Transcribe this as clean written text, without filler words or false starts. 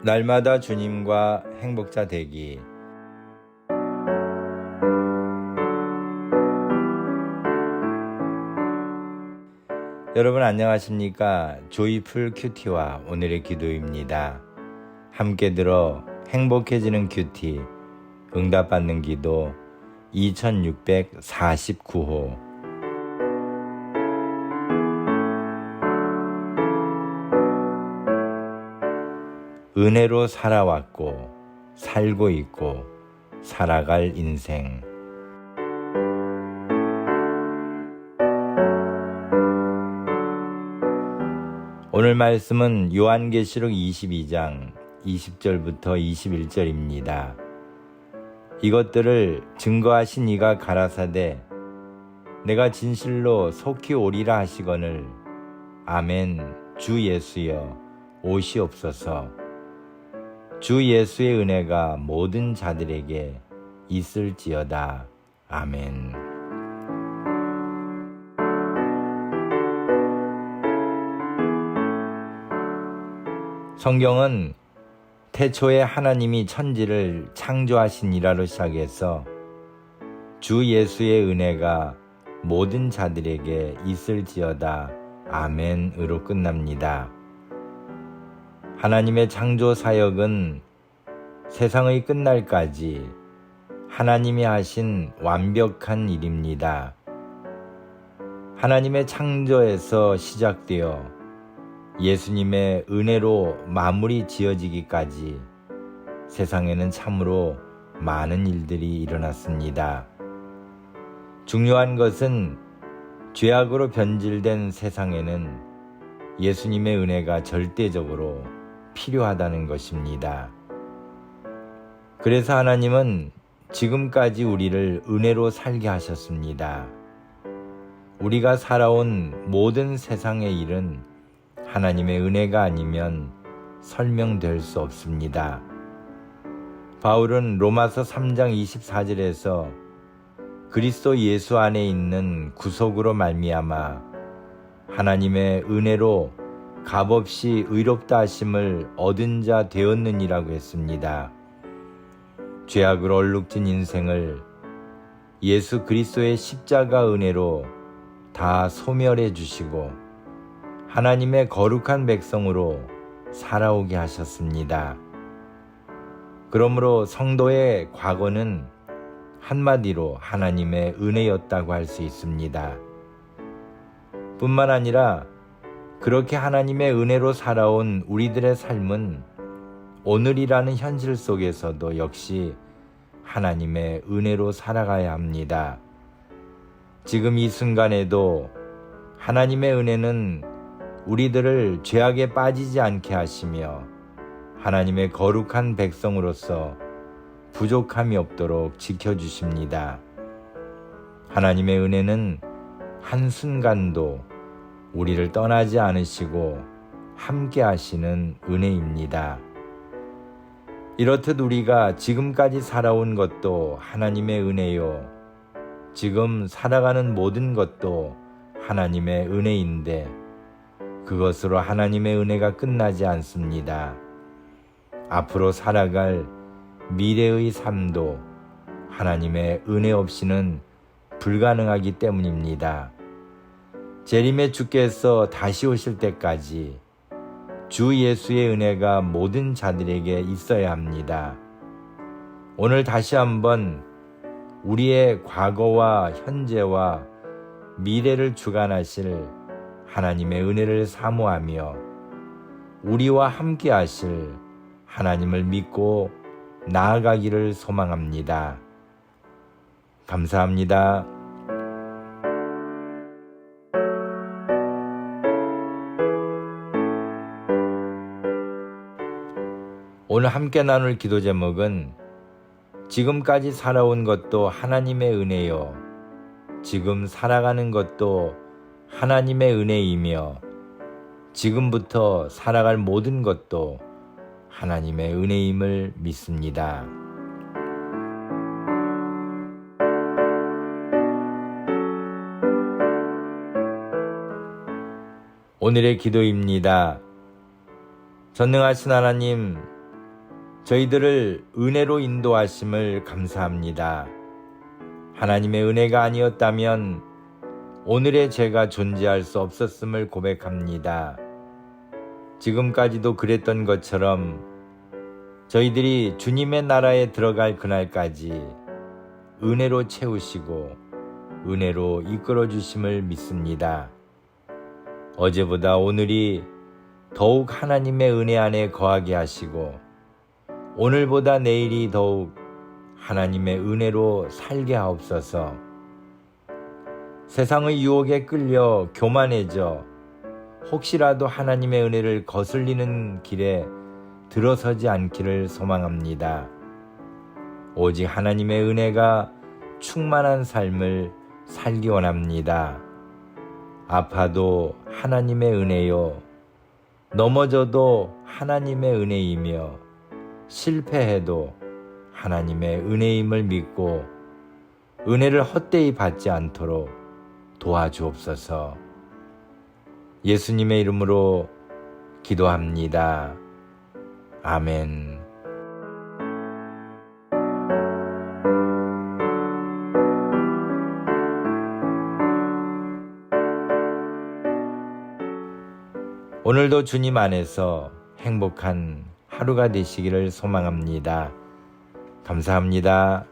날마다 주님과 행복자 되기. 여러분 안녕하십니까? 조이풀 큐티와 오늘의 기도입니다. 함께 들어 행복해지는 큐티 응답받는 기도 2649호. 은혜로 살아왔고 살고 있고 살아갈 인생. 오늘 말씀은 요한계시록 22장 20절부터 21절입니다. 이것들을 증거하신 이가 가라사대 내가 진실로 속히 오리라 하시거늘 아멘. 주 예수여 오시옵소서. 주 예수의 은혜가 모든 자들에게 있을지어다. 아멘. 성경은 태초에 하나님이 천지를 창조하시니라로 시작해서 주 예수의 은혜가 모든 자들에게 있을지어다. 아멘으로 끝납니다. 하나님의 창조 사역은 세상의 끝날까지 하나님이 하신 완벽한 일입니다. 하나님의 창조에서 시작되어 예수님의 은혜로 마무리 지어지기까지 세상에는 참으로 많은 일들이 일어났습니다. 중요한 것은 죄악으로 변질된 세상에는 예수님의 은혜가 절대적으로 필요하다는 것입니다. 그래서 하나님은 지금까지 우리를 은혜로 살게 하셨습니다. 우리가 살아온 모든 세상의 일은 하나님의 은혜가 아니면 설명될 수 없습니다. 바울은 로마서 3장 24절에서 그리스도 예수 안에 있는 구속으로 말미암아 하나님의 은혜로 값없이 의롭다 하심을 얻은 자 되었느니라고 했습니다. 죄악으로 얼룩진 인생을 예수 그리스도의 십자가 은혜로 다 소멸해 주시고 하나님의 거룩한 백성으로 살아오게 하셨습니다. 그러므로 성도의 과거는 한마디로 하나님의 은혜였다고 할 수 있습니다. 뿐만 아니라 그렇게 하나님의 은혜로 살아온 우리들의 삶은 오늘이라는 현실 속에서도 역시 하나님의 은혜로 살아가야 합니다. 지금 이 순간에도 하나님의 은혜는 우리들을 죄악에 빠지지 않게 하시며 하나님의 거룩한 백성으로서 부족함이 없도록 지켜주십니다. 하나님의 은혜는 한순간도 우리를 떠나지 않으시고 함께 하시는 은혜입니다. 이렇듯 우리가 지금까지 살아온 것도 하나님의 은혜요. 지금 살아가는 모든 것도 하나님의 은혜인데 그것으로 하나님의 은혜가 끝나지 않습니다. 앞으로 살아갈 미래의 삶도 하나님의 은혜 없이는 불가능하기 때문입니다. 재림의 주께서 다시 오실 때까지 주 예수의 은혜가 모든 자들에게 있어야 합니다. 오늘 다시 한번 우리의 과거와 현재와 미래를 주관하실 하나님의 은혜를 사모하며 우리와 함께 하실 하나님을 믿고 나아가기를 소망합니다. 감사합니다. 오늘 함께 나눌 기도 제목은 지금까지 살아온 것도 하나님의 은혜요. 지금 살아가는 것도 하나님의 은혜이며 지금부터 살아갈 모든 것도 하나님의 은혜임을 믿습니다. 오늘의 기도입니다. 전능하신 하나님, 저희들을 은혜로 인도하심을 감사합니다. 하나님의 은혜가 아니었다면 오늘의 제가 존재할 수 없었음을 고백합니다. 지금까지도 그랬던 것처럼 저희들이 주님의 나라에 들어갈 그날까지 은혜로 채우시고 은혜로 이끌어 주심을 믿습니다. 어제보다 오늘이 더욱 하나님의 은혜 안에 거하게 하시고 오늘보다 내일이 더욱 하나님의 은혜로 살게 하옵소서. 세상의 유혹에 끌려 교만해져 혹시라도 하나님의 은혜를 거슬리는 길에 들어서지 않기를 소망합니다. 오직 하나님의 은혜가 충만한 삶을 살기 원합니다. 아파도 하나님의 은혜요, 넘어져도 하나님의 은혜이며 실패해도 하나님의 은혜임을 믿고 은혜를 헛되이 받지 않도록 도와주옵소서. 예수님의 이름으로 기도합니다. 아멘. 오늘도 주님 안에서 행복한 하루가 되시기를 소망합니다. 감사합니다.